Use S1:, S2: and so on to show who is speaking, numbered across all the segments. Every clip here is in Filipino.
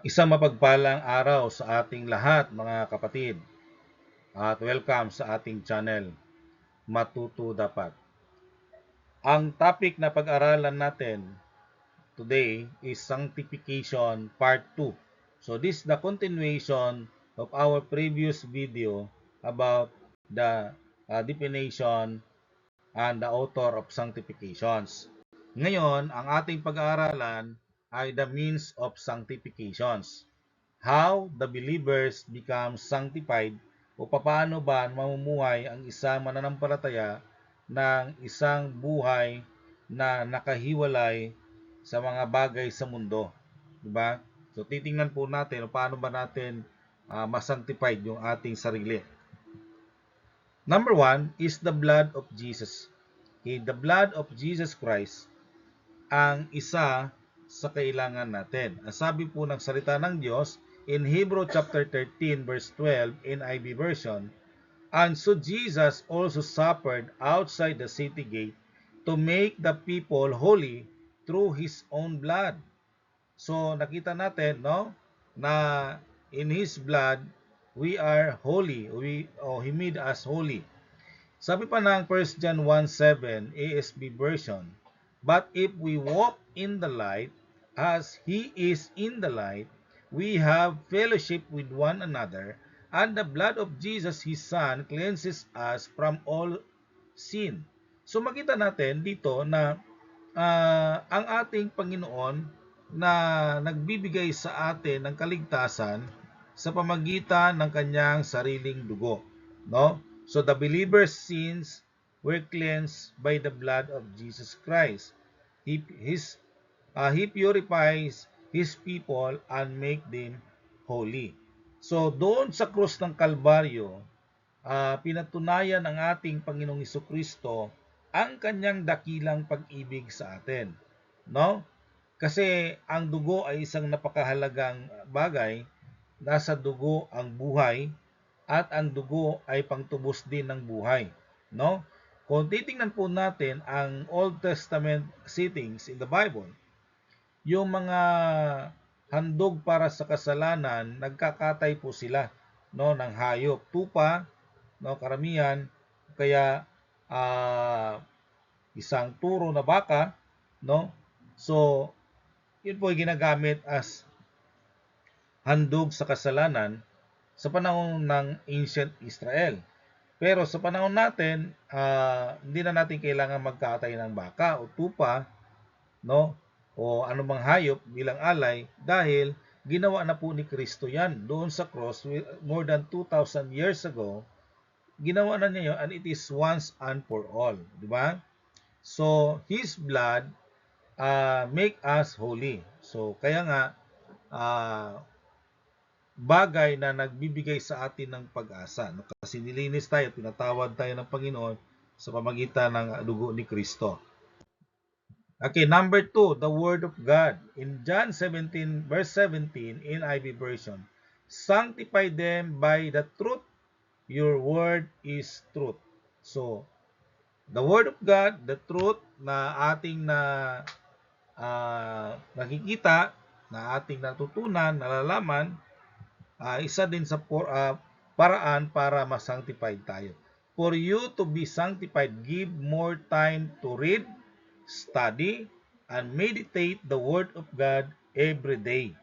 S1: Isang mapagpalang araw sa ating lahat mga kapatid at welcome sa ating channel, Matuto Dapat. Ang topic na pag-aralan natin today is Sanctification Part 2. So this is the continuation of our previous video about the definition and the author of sanctifications. Ngayon, ang ating pag-aaralan ay the means of sanctifications. How the believers become sanctified o paano ba mamumuhay ang isang mananampalataya ng isang buhay na nakahiwalay sa mga bagay sa mundo. Diba? So titingnan po natin paano ba natin masanctified yung ating sarili. Number 1 is the blood of Jesus. Okay, the blood of Jesus Christ ang isa sa kailangan natin. Ang sabi po ng salita ng Diyos in Hebrew chapter 13 verse 12 NIV version, and so Jesus also suffered outside the city gate to make the people holy through his own blood. So nakita natin na in his blood we are holy. He made us holy. Sabi pa ng 1 John 1:7 ASB version, but if we walk in the light as he is in the light, we have fellowship with one another, and the blood of Jesus his son cleanses us from all sin. So makita natin dito na ang ating Panginoon na nagbibigay sa atin ng kaligtasan sa pamagitan ng kanyang sariling dugo, no? So the believer's sins were cleansed by the blood of Jesus Christ. He purifies his people and make them holy. So doon sa krus ng Kalbaryo, pinatunayan ng ating Panginoong Hesukristo ang kanyang dakilang pag-ibig sa atin, no? Kasi ang dugo ay isang napakahalagang bagay. Nasa dugo ang buhay at ang dugo ay pangtubos din ng buhay, no? Kung titingnan po natin ang Old Testament settings in the Bible, yung mga handog para sa kasalanan, nagkakatay po sila, no, ng hayop, tupa, no, karamihan, kaya isang turo na baka, no? So, yun po ay ginagamit as handog sa kasalanan sa panahon ng ancient Israel. Pero sa panahon natin, hindi na natin kailangan magkatay ng baka o tupa, no? O anumang hayop bilang alay dahil ginawa na po ni Kristo yan doon sa cross more than 2,000 years ago. Ginawa na niya yun and it is once and for all, di ba? So his blood make us holy. So kaya nga bagay na nagbibigay sa atin ng pag-asa, no? Kasi nilinis tayo, pinatawad tayo ng Panginoon sa pamagitan ng dugo ni Kristo. Okay, number 2, the Word of God. In John 17, verse 17, NIV version, sanctify them by the truth. Your word is truth. So, the Word of God, the truth na ating nakikita, na ating natutunan, nalalaman, isa din sa paraan para ma-sanctified tayo. For you to be sanctified, give more time to read, study, and meditate the Word of God every day.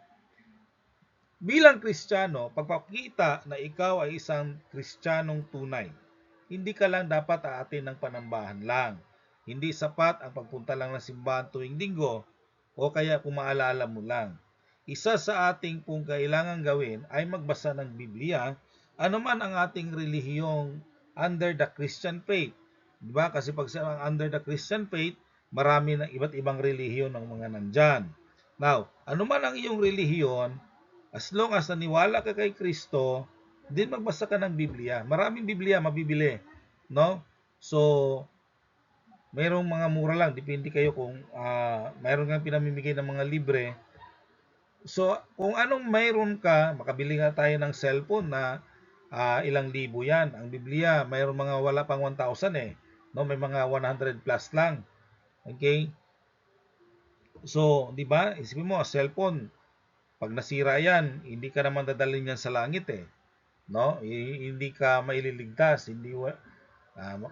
S1: Bilang Kristiyano, pagpapakita na ikaw ay isang Kristiyanong tunay, hindi ka lang dapat aatin ng panambahan lang. Hindi sapat ang pagpunta lang ng simbahan tuwing linggo o kaya kung maalala mo lang. Isa sa ating pong kailangan gawin ay magbasa ng Biblia, anuman ang ating relihiyong under the Christian faith. Diba? Kasi pag under the Christian faith, marami ng iba't ibang relihiyon ng mga nandyan. Now, anuman ang iyong relihiyon, as long as naniwala ka kay Kristo, din magbasa ka ng Biblia. Maraming Biblia mabibili, no? So, mayroong mga mura lang, depende kayo kung mayroon kang pinamimigay ng mga libre. So, kung anong mayroon ka, makabili nga tayo ng cellphone na ilang libo yan. Ang Biblia, mayroong mga wala pang 1,000 eh. No, may mga 100 plus lang. Okay? So, di ba? Isipin mo, cellphone, Pag nasira yan, hindi ka naman dadalhin yan sa langit eh. No? Hindi ka maililigtas, hindi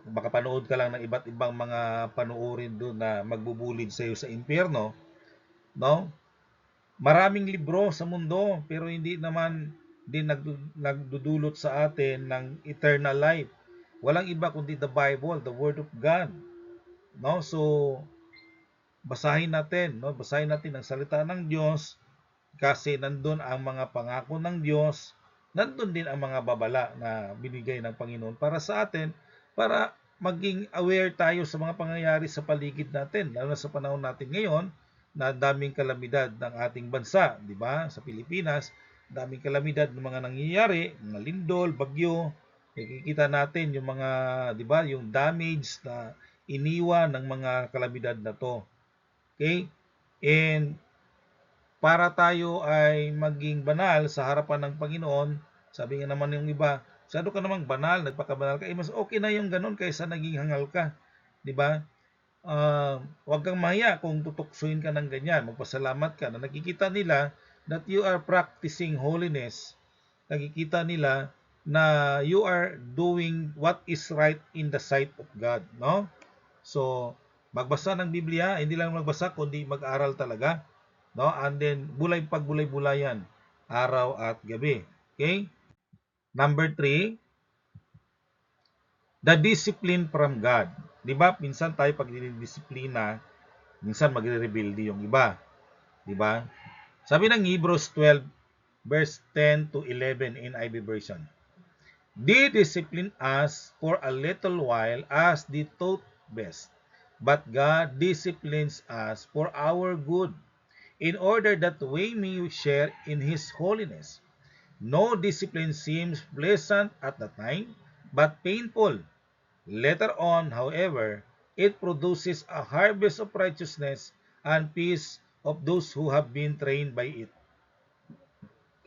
S1: makapanood ka lang ng iba't ibang mga panuorin doon na magbubulid sa iyo sa impyerno, no? Maraming libro sa mundo pero hindi naman din nagdudulot sa atin ng eternal life. Walang iba kundi the Bible, the Word of God, no? So basahin natin, no? Basahin natin ang salita ng Diyos kasi nandun ang mga pangako ng Diyos, nandun din ang mga babala na binigay ng Panginoon para sa atin, para maging aware tayo sa mga pangyayari sa paligid natin, lalo na sa panahon natin ngayon, na daming kalamidad ng ating bansa, di ba? Sa Pilipinas, daming kalamidad ng mga nangyayari, mga lindol, bagyo, nakikita natin yung mga, di ba, yung damage na iniwan ng mga kalamidad na to. Okay? And para tayo ay maging banal sa harapan ng Panginoon, sabi nga naman yung iba, masyado ka namang banal, nagpakabanal ka, mas okay na yung ganun kaysa naging hangal ka. Di ba? Huwag kang mahiya kung tutuksuin ka ng ganyan, magpasalamat ka na nakikita nila that you are practicing holiness. Nakikita nila na you are doing what is right in the sight of God, no? So, magbasa ng Biblia, hindi lang magbasa kundi mag-aral talaga, no? And then pagbulay-bulayan araw at gabi. Okay? Number 3, the discipline from God. 'Di ba? Minsan tayo pag dinidisiplina, minsan magre-rebelde yung iba, 'di ba? Sabi ng Hebrews 12 verse 10 to 11 in NIV version. They discipline us for a little while as they thought best, but God disciplines us for our good, in order that we may share in His holiness. No discipline seems pleasant at the time, but painful. Later on, however, it produces a harvest of righteousness and peace of those who have been trained by it.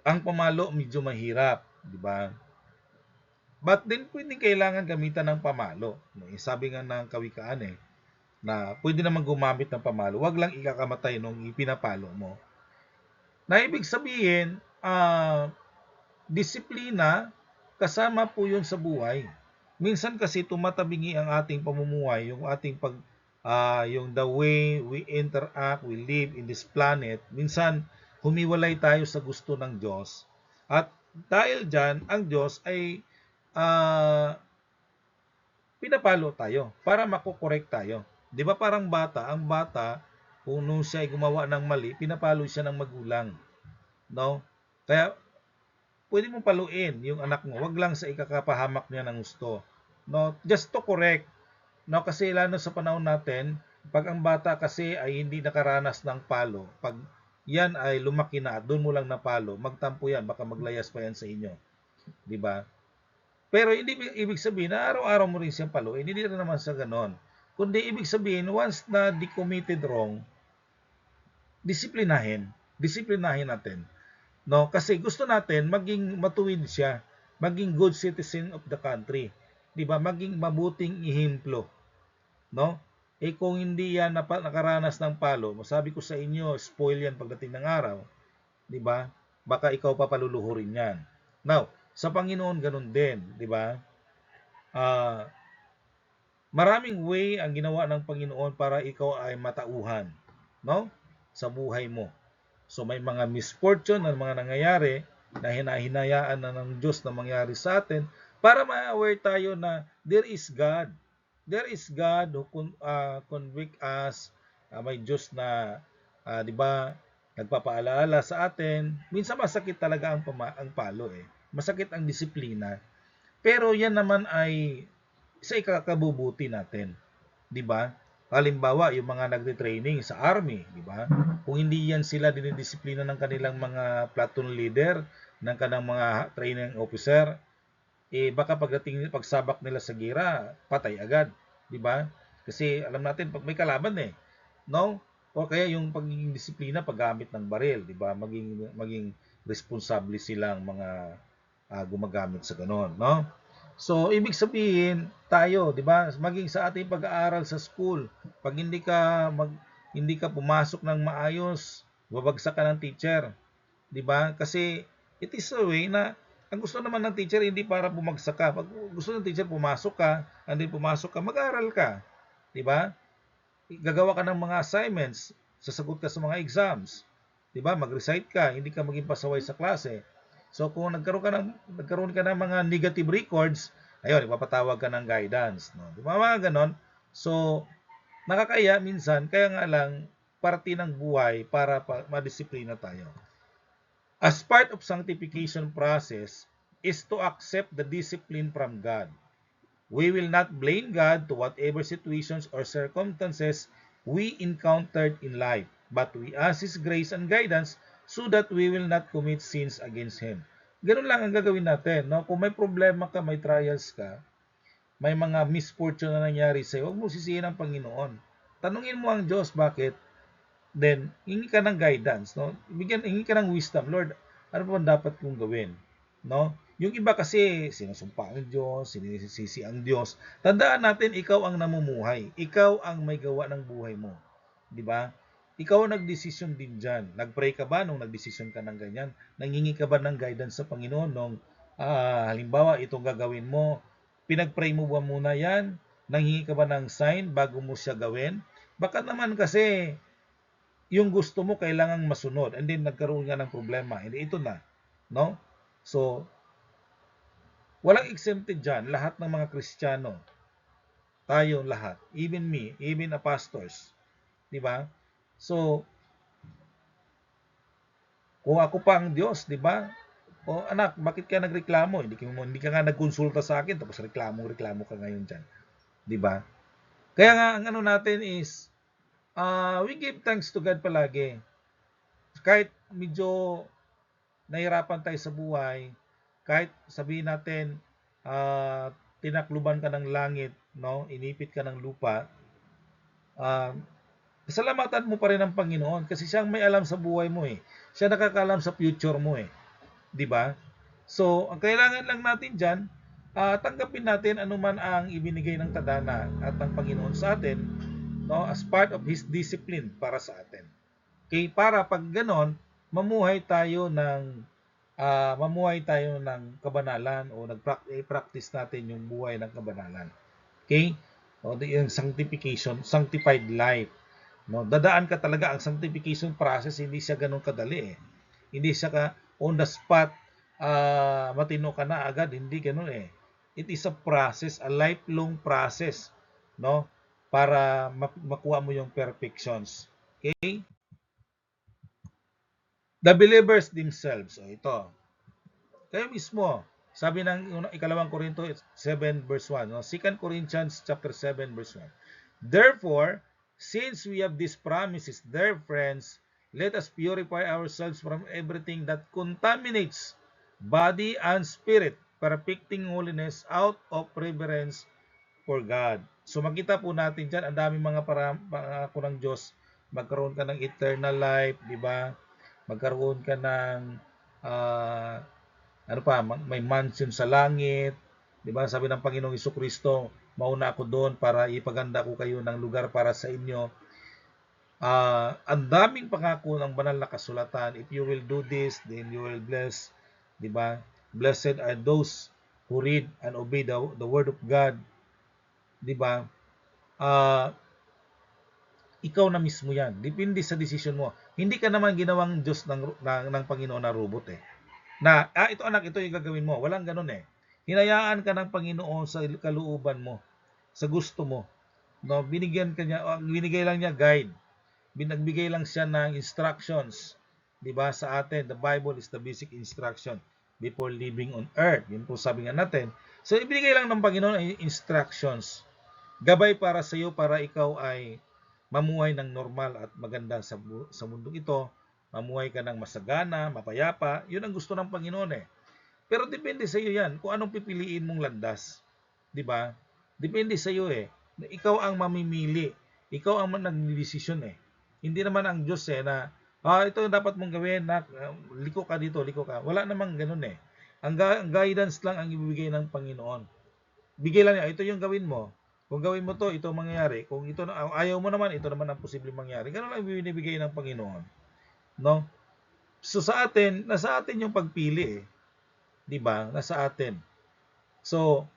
S1: Ang pamalo medyo mahirap, di ba? But din pwedeng kailangan gamitan ng pamalo. Sabi nga ng kawikaan na pwede naman gumamit ng pamalo, wag lang ikakamatay nung ipinapalo mo. Na ibig sabihin, disiplina, kasama po yun sa buhay. Minsan kasi tumatabingi ang ating pamumuhay, yung ating yung the way we interact, we live in this planet. Minsan, humiwalay tayo sa gusto ng Diyos. At dahil dyan, ang Diyos ay pinapalo tayo para makokorek tayo. Di ba parang bata, ang bata, kung nung siya ay gumawa ng mali, pinapalo siya ng magulang. No? Kaya, pwede mong paluin yung anak mo, wag lang sa ikakapahamak niya ng gusto. No? Just to correct. No? Kasi lalo sa panahon natin, pag ang bata kasi ay hindi nakaranas ng palo, pag yan ay lumaki na at doon mo lang napalo, magtampo yan, baka maglayas pa yan sa inyo. Di ba? Pero hindi ibig sabihin na araw-araw mo rin siyang paluin. Hindi rin naman sa ganon. Kundi ibig sabihin, once na di committed wrong, disiplinahin. Disiplinahin natin. No? Kasi gusto natin maging matuwid siya. Maging good citizen of the country. Diba? Maging mabuting ihemplo. No? Kung hindi yan nakaranas ng palo, masabi ko sa inyo, spoil yan pagdating ng araw. Diba? Baka ikaw pa paluluhurin yan. Now, sa Panginoon ganun din, di ba? Maraming way ang ginawa ng Panginoon para ikaw ay matauhan, no? Sa buhay mo. So may mga misfortune na mga nangyayari na hinahinayaan na ng Diyos na mangyari sa atin para ma-aware tayo na there is God. There is God who convict us. May Diyos na, di ba, nagpapaalaala sa atin. Minsan masakit talaga ang palo Masakit ang disiplina. Pero yan naman ay sa ikakabubuti natin. 'Di ba? Halimbawa, yung mga nagte-training sa army, 'di ba? Kung hindi yan sila dinidisiplina ng kanilang mga platoon leader, ng kanilang mga training officer, baka pagsabak nila sa gira, patay agad, 'di ba? Kasi alam natin pag may kalaban no? O kaya yung pagiging disiplina paggamit ng baril, 'di ba? Maging responsable silang mga gumagamit sa ganon, no? So, ibig sabihin, tayo, 'di ba? Maging sa ating pag-aaral sa school, pag hindi ka pumasok ng maayos, babagsak ka ng teacher, 'Di ba? Kasi it is a way na ang gusto naman ng teacher hindi para bumagsak ka. Pag gusto ng teacher pumasok ka, and then pumasok ka, mag-aral ka. 'Di ba? Gagawa ka ng mga assignments, sasagot ka sa mga exams. 'Di ba? Mag-recite ka, hindi ka maging pasaway sa klase. So kung nagkaroon ka ng mga negative records, ayun, ipapatawag ka ng guidance, no? 'Di ba mga ganon? So nakakaya minsan, kaya nga lang parte ng buhay para madisiplina tayo. As part of sanctification process is to accept the discipline from God. We will not blame God to whatever situations or circumstances we encountered in life, but we ask His grace and guidance so that we will not commit sins against Him. Ganun lang ang gagawin natin. No? Kung may problema ka, may trials ka, may mga misfortune na nangyari sa'yo, huwag mo sisihin ang Panginoon. Tanungin mo ang Diyos bakit, then hingi ka ng guidance, no? Hingi ka ng wisdom, Lord, ano ba dapat kong gawin, no? Yung iba kasi sinusumpa ang Diyos, sinisisi ang Diyos. Tandaan natin, ikaw ang namumuhay, ikaw ang may gawa ng buhay mo, di ba? Ikaw ang nagdesisyon din diyan. Nagpray ka ba nung nagdesisyon ka ng ganyan? Nanghingi ka ba ng guidance sa Panginoon nung halimbawa itong gagawin mo? Pinagpray mo ba muna yan? Nanghingi ka ba ng sign bago mo siya gawin? Baka naman kasi yung gusto mo kailangang masunod and then nagkaroon nga ng problema. Hindi ito na, no? So, walang exempted dyan. Lahat ng mga Kristiyano, tayo lahat, even me, even a pastors, di ba? So, kung ako pa ang Diyos, di ba? O anak, bakit ka nagreklamo? Hindi ka nga nagkonsulta sa akin tapos reklamo ka ngayon dyan, di ba? Kaya nga ang ano natin is we give thanks to God palagi. Kahit medyo nahirapan tayo sa buhay, kahit sabihin natin tinakluban ka ng langit, no? Inipit ka ng lupa, pasalamatan mo pa rin ang Panginoon kasi siyang may alam sa buhay mo eh. Siya nakakaalam sa future mo eh. 'Di ba? So, ang kailangan lang natin diyan, tanggapin natin anuman ang ibinigay ng tadhana at ng Panginoon sa atin, no, as part of His discipline para sa atin. Okay, para pag ganon, mamuhay tayo ng kabanalan o practice natin yung buhay ng kabanalan. Okay? O yung sanctification, sanctified life. No, dadaan ka talaga ang sanctification process, hindi siya ganoon kadali eh. Hindi siya ka on the spot matino ka na agad, hindi ganoon eh. It is a process, a lifelong process, no? Para makuha mo yung perfections. Okay? The believers themselves. O ito. Kayo mismo. Sabi ng ikalawang Korinto 7 verse 1. No? 2 Corinthians chapter 7 verse 1. Therefore, since we have these promises, dear friends, let us purify ourselves from everything that contaminates body and spirit, perfecting holiness out of reverence for God. So makita po natin dyan, ang daming mga pangako ng Diyos. Magkaroon ka ng eternal life, di ba? Magkaroon ka ng may mansion sa langit, di ba? Sabi ng Panginoong Jesucristo, mauna ako doon para ipaganda ko kayo ng lugar para sa inyo. Ang daming pangako ng banal na kasulatan. If you will do this, then you will bless, di ba? Blessed are those who read and obey the word of God, di ba? Ikaw na mismo yan. Depende sa decision mo. Hindi ka naman ginawang Diyos ng Panginoon na robot eh. Na, ito anak, ito yung gagawin mo. Walang ganun eh. Hinayaan ka ng Panginoon sa kalooban mo, sa gusto mo. No, binigay lang niya guide. Binagbigay lang siya ng instructions. 'Di ba? Sa atin, the Bible is the basic instruction before living on earth. Yun po sabi nga natin. So, ibigay lang ng Panginoon ay instructions. Gabay para sa iyo para ikaw ay mamuhay ng normal at maganda sa mundong ito. Mamuhay ka ng masagana, mapayapa. Yun ang gusto ng Panginoon eh. Pero depende sa iyo yan kung anong pipiliin mong landas. 'Di ba? Depende sa iyo eh. Ikaw ang mamimili. Ikaw ang nagdedesisyon eh. Hindi naman ang Diyos eh na ito yung dapat mong gawin, liko ka dito, liko ka. Wala namang ganun eh. Ang guidance lang ang ibibigay ng Panginoon. Bigay lang niya, ito yung gawin mo. Kung gawin mo to, ito mangyayari. Kung ito ayaw mo naman, ito naman ang posibleng mangyari. Ganun lang ibibigay ng Panginoon. No? So sa atin, nasa atin yung pagpili eh. 'Di ba? Nasa atin. So,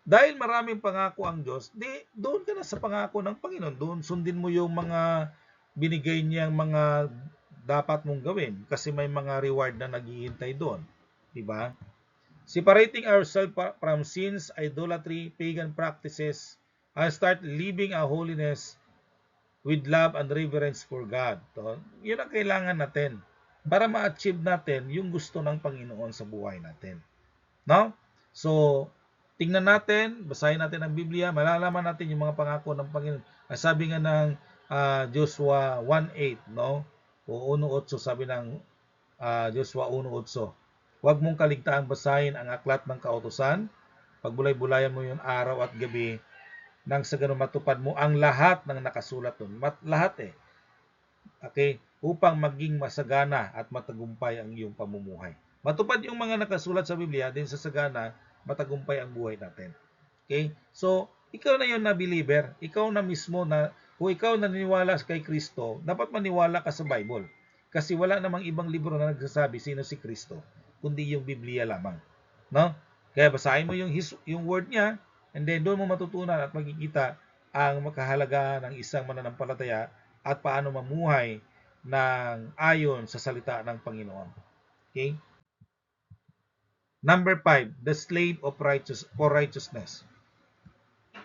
S1: dahil maraming pangako ang Diyos, di doon ka na sa pangako ng Panginoon. Doon sundin mo yung mga binigay niyang mga dapat mong gawin kasi may mga reward na naghihintay doon. 'Di ba? Separating ourselves from sins, idolatry, pagan practices, and start living a holiness with love and reverence for God. So, yun ang kailangan natin para ma-achieve natin yung gusto ng Panginoon sa buhay natin. No? So, tingnan natin, basahin natin ang Biblia, malalaman natin yung mga pangako ng Panginoon. Sabi nga ng Joshua 1:8, no? O 1:8, sabi ng Joshua 1:8. Huwag mong kaligtaang basahin ang aklat ng kautusan, pagbulay-bulayan mo yung araw at gabi, nang sa ganun matupad mo ang lahat ng nakasulat doon. Lahat eh. Okay? Upang maging masagana at matagumpay ang iyong pamumuhay. Matupad yung mga nakasulat sa Biblia, din sa sagana, matagumpay ang buhay natin. Okay? So, ikaw na yun na believer. Ikaw na mismo na, kung ikaw naniniwala kay Kristo, dapat maniwala ka sa Bible. Kasi wala namang ibang libro na nagsasabi sino si Kristo, kundi yung Biblia lamang. No? Kaya basahin mo yung word niya, and then doon mo matutunan at makikita ang makahalaga ng isang mananampalataya at paano mamuhay ng ayon sa salita ng Panginoon. Okay? Number 5, the slave of righteousness.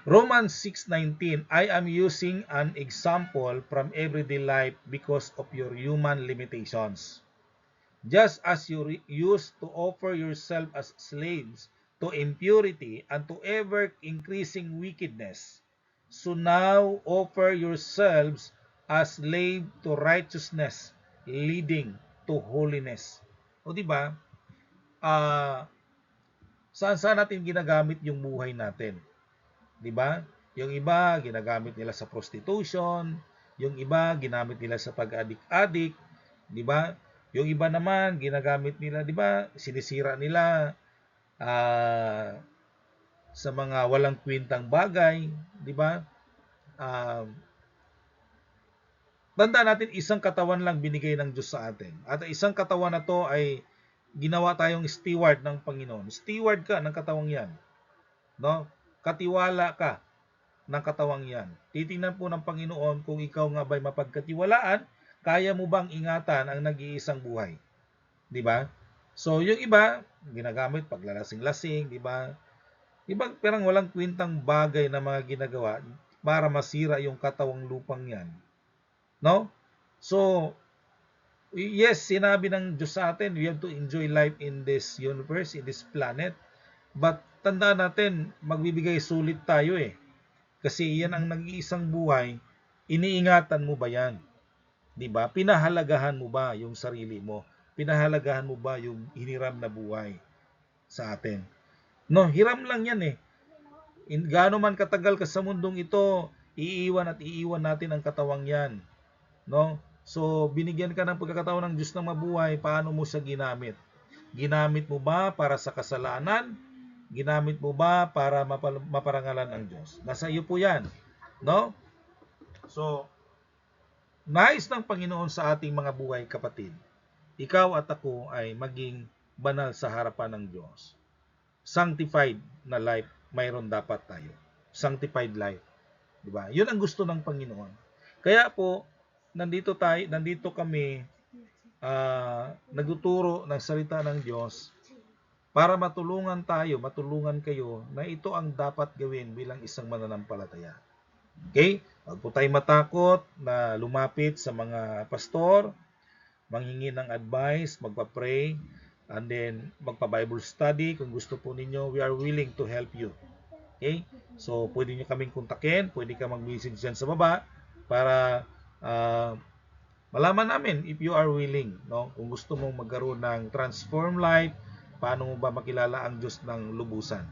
S1: Romans 6:19, I am using an example from everyday life because of your human limitations. Just as you used to offer yourself as slaves to impurity and to ever-increasing wickedness, so now offer yourselves as slave to righteousness, leading to holiness. O di ba? Saan natin ginagamit yung buhay natin? 'Di ba? Yung iba ginagamit nila sa prostitution, yung iba ginamit nila sa pag-adik-adik, 'di ba? Yung iba naman ginagamit nila, 'di ba? Sinisira nila sa mga walang kwentang bagay, 'di ba? Tandaan natin, isang katawan lang binigay ng Diyos sa atin. At isang katawan na to ay ginawa tayong steward ng Panginoon. Steward ka ng katawang yan. No? Katiwala ka ng katawang yan. Titingnan po ng Panginoon kung ikaw nga ba'y mapagkatiwalaan, kaya mo bang ingatan ang nag-iisang buhay. Di ba? So, yung iba, ginagamit paglalasing-lasing, di ba? Ibang perang walang kwentang bagay na mga ginagawa para masira yung katawang lupang yan. No? So, yes, sinabi ng Diyos sa atin, we have to enjoy life in this universe, in this planet. But tandaan natin, magbibigay sulit tayo eh. Kasi yan ang nag-iisang buhay, iniingatan mo ba yan? 'Di ba? Pinahalagahan mo ba yung sarili mo? Pinahalagahan mo ba yung hiniram na buhay sa atin? No, hiram lang yan eh. Gaano man katagal ka sa mundong ito, iiwan at iiwan natin ang katawang yan. No? So, binigyan ka ng pagkakataon ng Diyos na mabuhay, paano mo siya ginamit? Ginamit mo ba para sa kasalanan? Ginamit mo ba para maparangalan ang Diyos? Nasa iyo po yan. No? So, nais ng Panginoon sa ating mga buhay, kapatid, ikaw at ako ay maging banal sa harapan ng Diyos. Sanctified na life, mayroon dapat tayo. Sanctified life. Diba? Yun ang gusto ng Panginoon. Kaya po, nandito kami nagtuturo ng salita ng Diyos para matulungan kayo na ito ang dapat gawin bilang isang mananampalataya. Okay? Huwag po tayo matakot na lumapit sa mga pastor, manghingi ng advice, magpa-pray, and then magpa-Bible study. Kung gusto po ninyo, we are willing to help you. Okay? So, pwede nyo kaming kontakin, pwede ka mag-message dyan sa baba para malaman namin if you are willing. No? Kung gusto mong magkaroon ng transform life, paano mo ba makilala ang Diyos ng lubusan?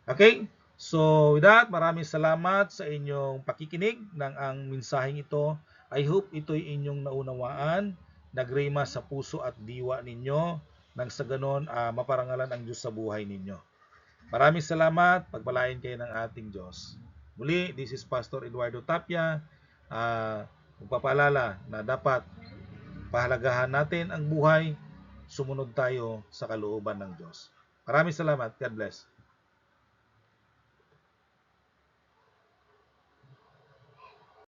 S1: Okay? So, with that, maraming salamat sa inyong pakikinig ng ang mensaheng ito. I hope ito'y inyong naunawaan, nagrema sa puso at diwa ninyo, nang sa ganon maparangalan ang Diyos sa buhay ninyo. Maraming salamat, pagpalain kayo ng ating Diyos. Muli, this is Pastor Eduardo Tapia, magpapaalala na dapat pahalagahan natin ang buhay, sumunod tayo sa kalooban ng Diyos. Maraming salamat. God bless.